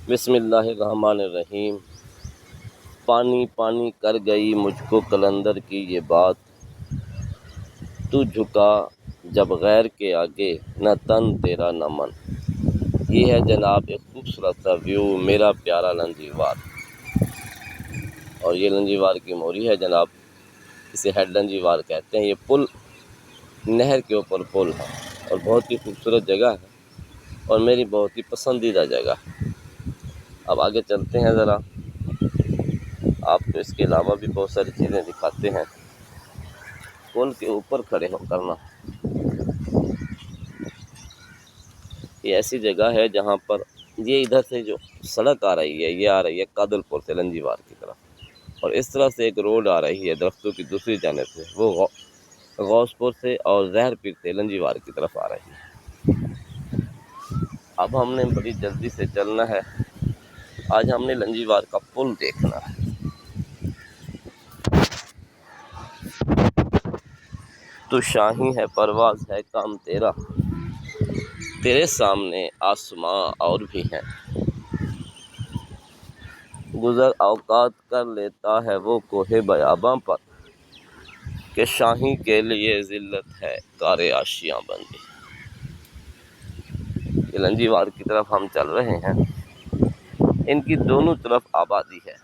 بسم اللہ الرحمن الرحیم۔ پانی پانی کر گئی مجھ کو قلندر کی یہ بات، تو جھکا جب غیر کے آگے نہ تن تیرا نہ من۔ یہ ہے جناب ایک خوبصورت سا ویو میرا پیارا لنجیوار، اور یہ لنجیوار کی موری ہے جناب، اسے ہیڈ لنجیوار کہتے ہیں۔ یہ پل نہر کے اوپر پل ہے اور بہت ہی خوبصورت جگہ ہے اور میری بہت ہی پسندیدہ جگہ ہے۔ اب آگے چلتے ہیں، ذرا آپ کو اس کے علاوہ بھی بہت ساری چیزیں دکھاتے ہیں۔ پل کے اوپر کھڑے ہو کرنا، یہ ایسی جگہ ہے جہاں پر یہ ادھر سے جو سڑک آ رہی ہے، یہ آ رہی ہے قادل پور سے لنجیوار کی طرف، اور اس طرح سے ایک روڈ آ رہی ہے درختوں کی دوسری جانب سے، وہ غوث پور سے اور زہر پیر سے لنجیوار کی طرف آ رہی ہے۔ اب ہم نے بڑی جلدی سے چلنا ہے، آج ہم نے لنجیوار کا پل دیکھنا ہے۔ تو شاہی ہے پرواز ہے کام تیرا، تیرے سامنے آسماں اور بھی ہیں، گزر اوقات کر لیتا ہے وہ کوہ بیاباں پر، کہ شاہی کے لیے ذلت ہے کار آشیاں بندی۔ یہ لنجیوار کی طرف ہم چل رہے ہیں، ان کی دونوں طرف آبادی ہے،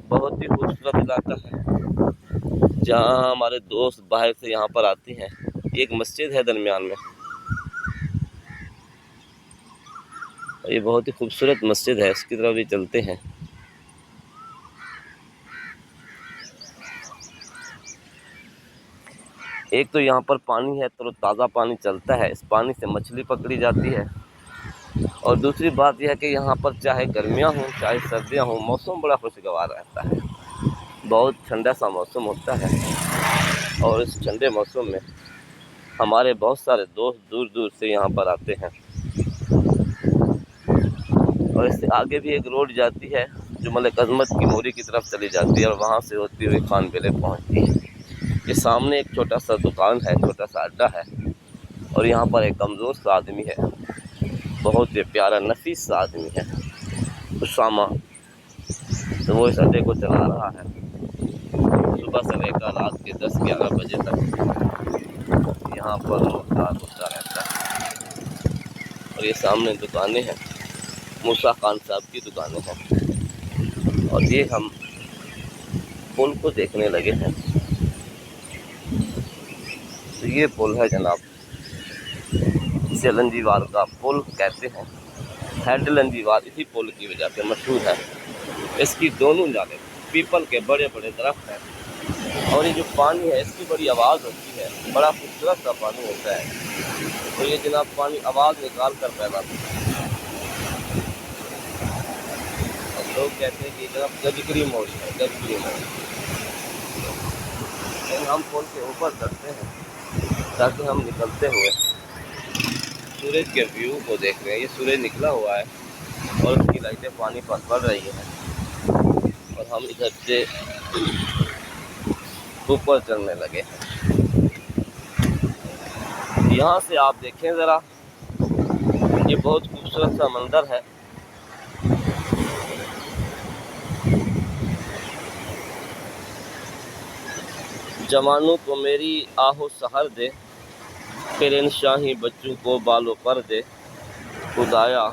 بہت ہی خوبصورت علاقہ ہے جہاں ہمارے دوست باہر سے یہاں پر آتے ہیں۔ ایک مسجد ہے درمیان میں، یہ بہت ہی خوبصورت مسجد ہے، اس کی طرف بھی چلتے ہیں۔ ایک تو یہاں پر پانی ہے، تر و تازہ پانی چلتا ہے، اس پانی سے مچھلی پکڑی جاتی ہے، اور دوسری بات یہ ہے کہ یہاں پر چاہے گرمیاں ہوں چاہے سردیاں ہوں، موسم بڑا خوشگوار رہتا ہے، بہت ٹھنڈا سا موسم ہوتا ہے، اور اس ٹھنڈے موسم میں ہمارے بہت سارے دوست دور دور سے یہاں پر آتے ہیں۔ اور اس سے آگے بھی ایک روڈ جاتی ہے جو ملک عظمت کی موری کی طرف چلی جاتی ہے، اور وہاں سے ہوتی ہوئی خان بیلے پہنچتی ہے۔ یہ سامنے ایک چھوٹا سا دکان ہے، چھوٹا سا اڈا ہے، اور یہاں پر ایک کمزور سا آدمی ہے، بہت ہی پیارا نفیس سا آدمی ہے اسامہ، تو وہ اس اڈے کو چلا رہا ہے صبح سے لے کر رات کے 10-11 بجے تک، یہاں پر روزگار ہوتا رہتا ہے۔ اور یہ سامنے دکانیں ہیں، موسیٰ خان صاحب کی دکانیں ہیں، اور یہ ہم پل کو دیکھنے لگے ہیں۔ تو یہ پل ہے جناب، اسے لنجیوار کا پل کہتے ہیں۔ ہیڈ لنجیوار اسی پل کی وجہ سے مشہور ہے، اس کی دونوں جانب پیپل کے بڑے بڑے درخت ہیں، اور یہ جو پانی ہے اس کی بڑی آواز ہوتی ہے، بڑا خوبصورت سا پانی ہوتا ہے، تو یہ جناب پانی آواز نکال کر پیدا ہوتا ہے، اور لوگ کہتے ہیں کہ جناب گجگری موری ہے، گجگری موری۔ ہم پل کے اوپر چڑھتے ہیں تاکہ ہم نکلتے ہوئے سورج کے ویو کو دیکھ رہے ہیں۔ یہ سورج نکلا ہوا ہے اور اس کی لائٹیں پانی پر پڑ رہی ہیں، اور ہم ادھر سے اوپر چڑھنے لگے ہیں۔ یہاں سے آپ دیکھیں ذرا، یہ بہت خوبصورت سا منظر ہے۔ جوانوں کو میری آہو سحر دے، پھر ان شاہی بچوں کو بالوں پر دے، خدایا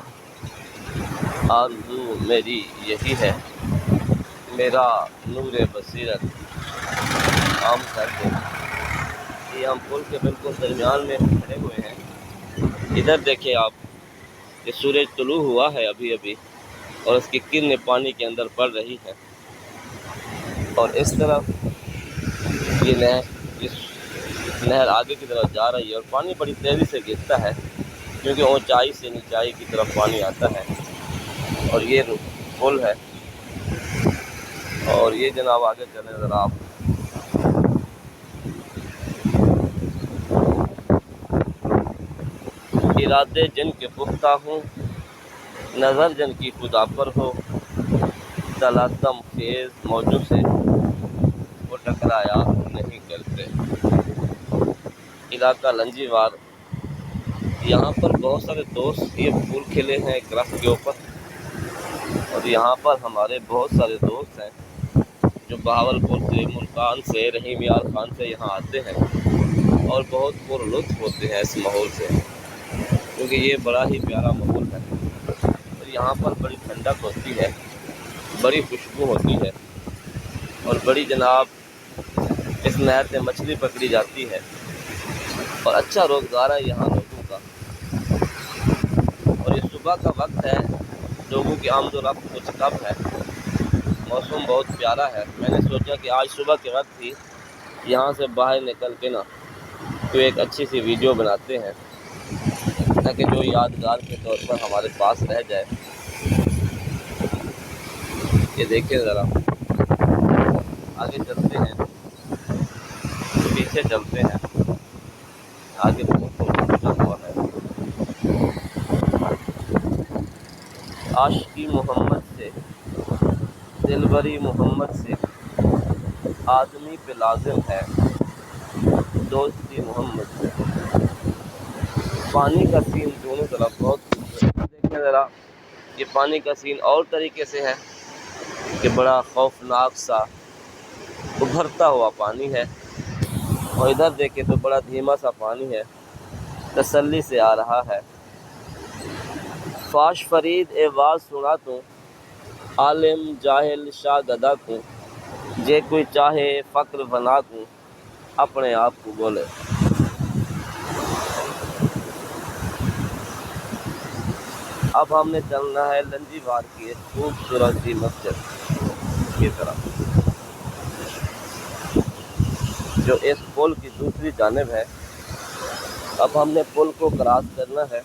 آرزو میری یہی ہے، میرا نور بصیرت عام کر دے۔ یہ ہم پل کے بالکل درمیان میں کھڑے ہوئے ہیں، ادھر دیکھیں آپ، یہ سورج طلوع ہوا ہے ابھی ابھی، اور اس کی کرنیں پانی کے اندر پڑ رہی ہیں، اور اس طرف یہ نہر آگے کی طرف جا رہی ہے، اور پانی بڑی تیزی سے گرتا ہے کیونکہ اونچائی سے نچائی کی طرف پانی آتا ہے، اور یہ پل ہے۔ اور یہ جناب آگے چلیں ذرا آپ، ارادے جن کے پختہ ہوں، نظر جن کی خدا پر ہو، تلاطم خیز موجوں سے وہ ٹکرایا نہیں کرتے۔ علاقہ لنجیوار یہاں پر بہت سارے دوست یہ پھول کھلے ہیں ایک درخت کے اوپر، اور یہاں پر ہمارے بہت سارے دوست ہیں جو بہاولپور سے، ملتان سے، رحیم یار خان سے یہاں آتے ہیں اور بہت پر لطف ہوتے ہیں اس ماحول سے، کیونکہ یہ بڑا ہی پیارا ماحول ہے اور یہاں پر بڑی ٹھنڈک ہوتی ہے، بڑی خوشبو ہوتی ہے، اور بڑی جناب اس نہر سے مچھلی پکڑی جاتی ہے اور اچھا روزگار ہے یہاں لوگوں کا۔ اور یہ صبح کا وقت ہے، لوگوں کی آمد و رفت کچھ کم ہے، موسم بہت پیارا ہے۔ میں نے سوچا کہ آج صبح کے وقت ہی یہاں سے باہر نکل کے تو ایک اچھی سی ویڈیو بناتے ہیں تاکہ جو یادگار کے طور پر ہمارے پاس رہ جائے۔ یہ دیکھیں ذرا، آگے چلتے ہیں، پیچھے چلتے ہیں، آگے بہت خوبصورت ہوا ہے۔ عاشقی محمد سے، دلبری محمد سے، آدمی پہ لازم ہے دوستی محمد سے۔ پانی کا سین دونوں طرف بہت خوبصورت ہے، دیکھیں ذرا، یہ پانی کا سین اور طریقے سے ہے کہ بڑا خوفناک سا ابھرتا ہوا پانی ہے، اور ادھر دیکھیں تو بڑا دھیما سا پانی ہے، تسلی سے آ رہا ہے۔ فاش فرید اے واز سنا تو، عالم جاہل شاہ گدا کو، جے کوئی چاہے فقر بنا کو، اپنے آپ کو بولے۔ اب ہم نے چلنا ہے لنجی وار کی ایک خوبصورت سی مسجد کی طرف، جو اس پل کی دوسری جانب ہے۔ اب ہم نے پل کو کراس کرنا ہے۔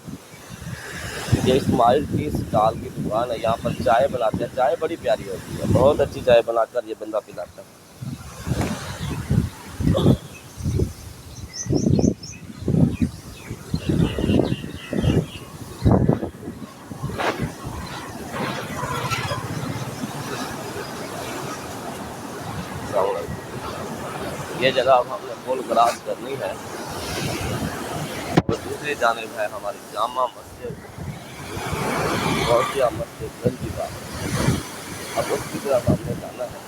یہ اسماعیل کی اسٹال کی دکان ہے، یہاں پر چائے بناتے ہیں، چائے بڑی پیاری ہوتی ہے، بہت اچھی چائے بنا کر یہ بندہ پلاتا ہے۔ یہ جگہ اب ہم نے پل کراس کرنی ہے، اور دوسری جانب ہے ہماری جامع مسجد، غوثیہ مسجد لنجی وار۔ اب اس کی طرف ہم نے جانا ہے۔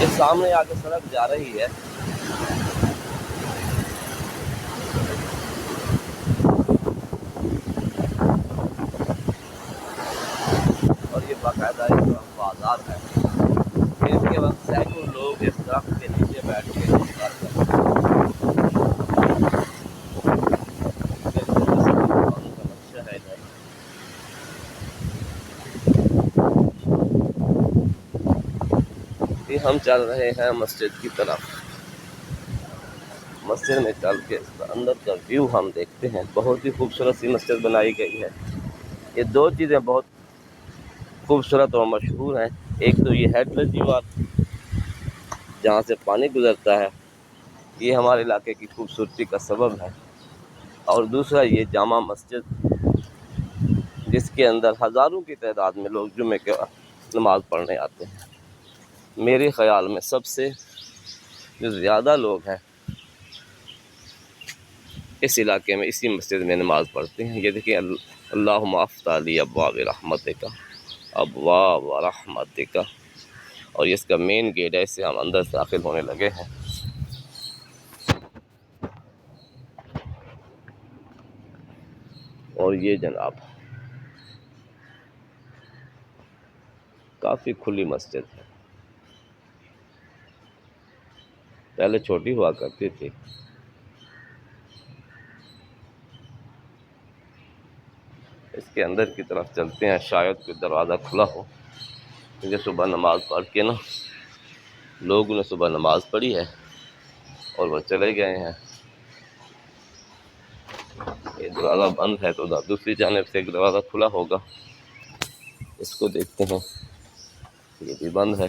یہ سامنے آگے سڑک جا رہی ہے، اور یہ باقاعدہ ایک بازار ہے۔ اس کے وقت سینکڑوں لوگ اس درخت کے نیچے بیٹھ کے روزگار کرتے ہیں۔ نقشہ ہے ادھر۔ یہ ہم چل رہے ہیں مسجد کی طرف۔ مسجد میں چل کے اس کا اندر کا ویو ہم دیکھتے ہیں، بہت ہی خوبصورت سی مسجد بنائی گئی ہے۔ یہ دو چیزیں بہت خوبصورت اور مشہور ہیں، ایک تو یہ ہے لنجی وار جہاں سے پانی گزرتا ہے، یہ ہمارے علاقے کی خوبصورتی کا سبب ہے، اور دوسرا یہ جامع مسجد جس کے اندر ہزاروں کی تعداد میں لوگ جمعے کے نماز پڑھنے آتے ہیں۔ میرے خیال میں سب سے جو زیادہ لوگ ہیں اس علاقے میں اسی مسجد میں نماز پڑھتے ہیں۔ یہ دیکھیں، اللہم افتح لی ابواب رحمتک، ابواب رحمتک، اور اس کا مین گیٹ ہے، اس سے ہم اندر سے داخل ہونے لگے ہیں۔ اور یہ جناب کافی کھلی مسجد ہے، پہلے چھوٹی ہوا کرتی تھی۔ اس کے اندر کی طرف چلتے ہیں، شاید کوئی دروازہ کھلا ہو، کیونکہ صبح نماز پڑھ کے لوگوں نے صبح نماز پڑھی ہے اور وہ چلے گئے ہیں۔ یہ دروازہ بند ہے تو دوسری جانب سے ایک دروازہ کھلا ہوگا، اس کو دیکھتے ہیں، یہ بھی بند ہے۔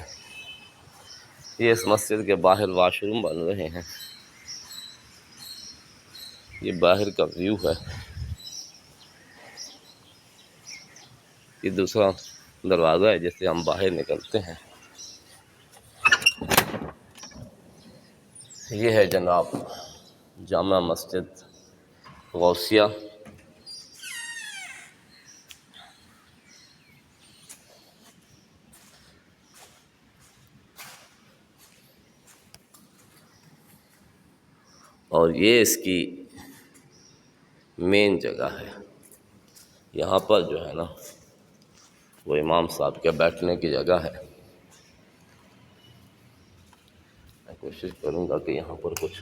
یہ اس مسجد کے باہر واش روم بن رہے ہیں، یہ باہر کا ویو ہے۔ یہ دوسرا دروازہ ہے جس سے ہم باہر نکلتے ہیں۔ یہ ہے جناب جامع مسجد غوثیہ، اور یہ اس کی مین جگہ ہے۔ یہاں پر جو ہے نا وہ امام صاحب کے بیٹھنے کی جگہ ہے۔ میں کوشش کروں گا کہ یہاں پر کچھ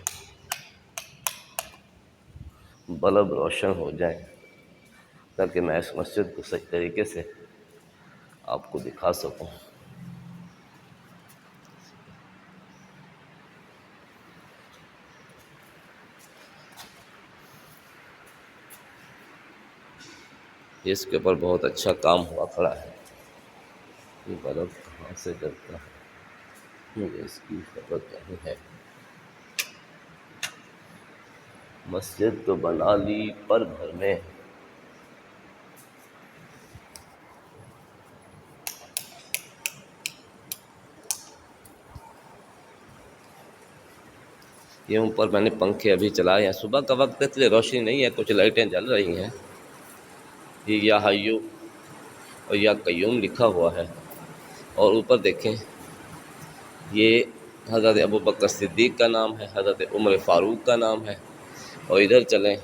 بلب روشن ہو جائیں تاکہ میں اس مسجد کو صحیح طریقے سے آپ کو دکھا سکوں۔ اس کے اوپر بہت اچھا کام ہوا کھڑا ہے۔ یہ بلب کہاں سے جلتا ہے مجھے اس کی خبر نہیں ہے۔ مسجد تو بنا لی پر گھر میں، یہ اوپر میں نے پنکھے ابھی چلائے ہیں۔ صبح کا وقت ہے اس لیے روشنی نہیں ہے، کچھ لائٹیں جل رہی ہیں۔ یہ یا حیو اور یا قیوم لکھا ہوا ہے، اور اوپر دیکھیں یہ حضرت ابوبکر صدیق کا نام ہے، حضرت عمر فاروق کا نام ہے، اور ادھر چلیں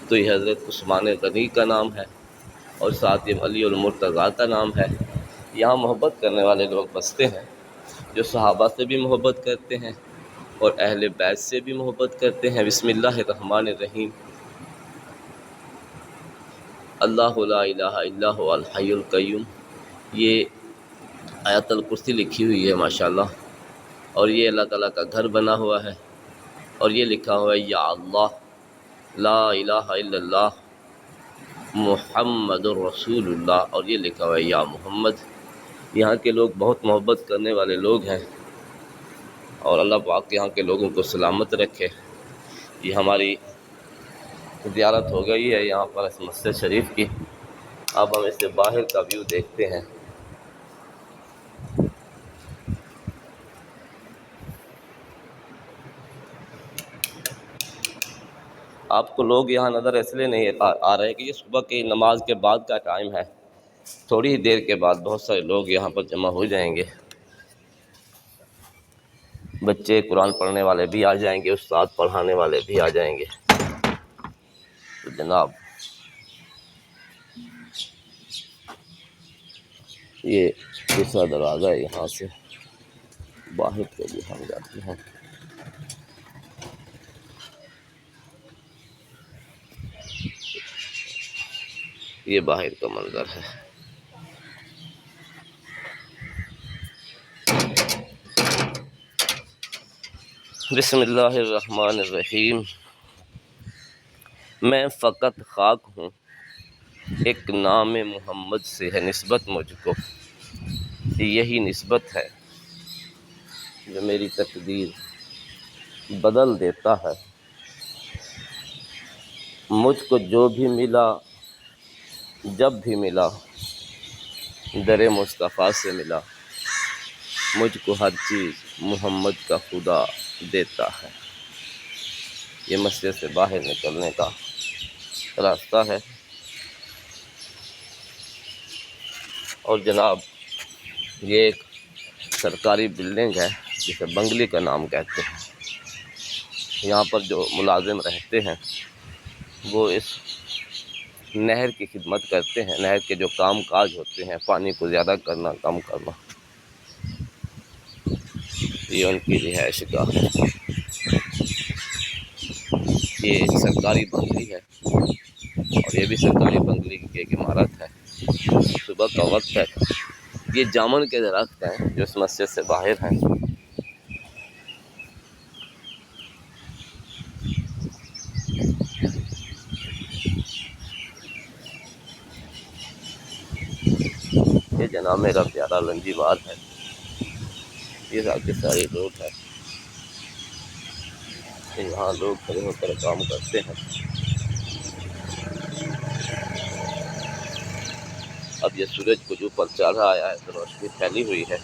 تو یہ حضرت عثمان غنی کا نام ہے، اور ساتھ یہ علی المرتضیٰ کا نام ہے۔ یہاں محبت کرنے والے لوگ بستے ہیں جو صحابہ سے بھی محبت کرتے ہیں اور اہل بیت سے بھی محبت کرتے ہیں۔ بسم اللہ الرحمن الرحیم۔ اللہ لا الہ الا هو الحی القیوم، یہ آیت الکرسی لکھی ہوئی ہے ماشاءاللہ، اور یہ اللہ تعالیٰ کا گھر بنا ہوا ہے، اور یہ لکھا ہوا ہے یا اللہ لا الہ الا اللہ محمد الرسول اللہ، اور یہ لکھا ہوا ہے یا محمد۔ یہاں کے لوگ بہت محبت کرنے والے لوگ ہیں، اور اللہ پاک یہاں کے لوگوں کو سلامت رکھے۔ یہ ہماری زیارت ہو گئی ہے یہاں پر اس مسجد شریف کی۔ اب ہم اس سے باہر کا ویو دیکھتے ہیں۔ آپ کو لوگ یہاں نظر اس لیے نہیں آ رہے کہ یہ صبح کی نماز کے بعد کا ٹائم ہے، تھوڑی ہی دیر کے بعد بہت سارے لوگ یہاں پر جمع ہو جائیں گے، بچے قرآن پڑھنے والے بھی آ جائیں گے، استاد پڑھانے والے بھی آ جائیں گے۔ تو جناب یہ دوسرا دروازہ ہے، یہاں سے باہر کے لیے ہم جاتے ہیں۔ یہ باہر کا منظر ہے۔ بسم اللہ الرحمن الرحیم۔ میں فقط خاک ہوں، ایک نام محمد سے ہے نسبت مجھ کو، یہی نسبت ہے جو میری تقدیر بدل دیتا ہے۔ مجھ کو جو بھی ملا جب بھی ملا در مصطفیٰ سے ملا، مجھ کو ہر چیز محمد کا خدا دیتا ہے۔ یہ مسجد سے باہر نکلنے کا راستہ ہے، اور جناب یہ ایک سرکاری بلڈنگ ہے جسے بنگلے کا نام کہتے ہیں۔ یہاں پر جو ملازم رہتے ہیں وہ اس نہر کی خدمت کرتے ہیں، نہر کے جو کام کاج ہوتے ہیں، پانی کو زیادہ کرنا کم کرنا، یہ ان کی رہائش گاہ ہے۔ یہ ایک سرکاری بنگلہ ہے، اور یہ بھی سرکاری بنگلے کی ایک عمارت ہے۔ صبح کا وقت ہے، یہ جامن کے درخت ہیں جو اس مسجد سے باہر ہیں۔ یہ جناب میرا پیارا لنجی وار ہے، یہ سارے سارے لوگ ہیں، یہاں لوگ کھڑے ہو کر کام کرتے ہیں۔ اب یہ سورج کو جو اوپر چڑھا آیا ہے تو روشنی پھیلی ہوئی ہے۔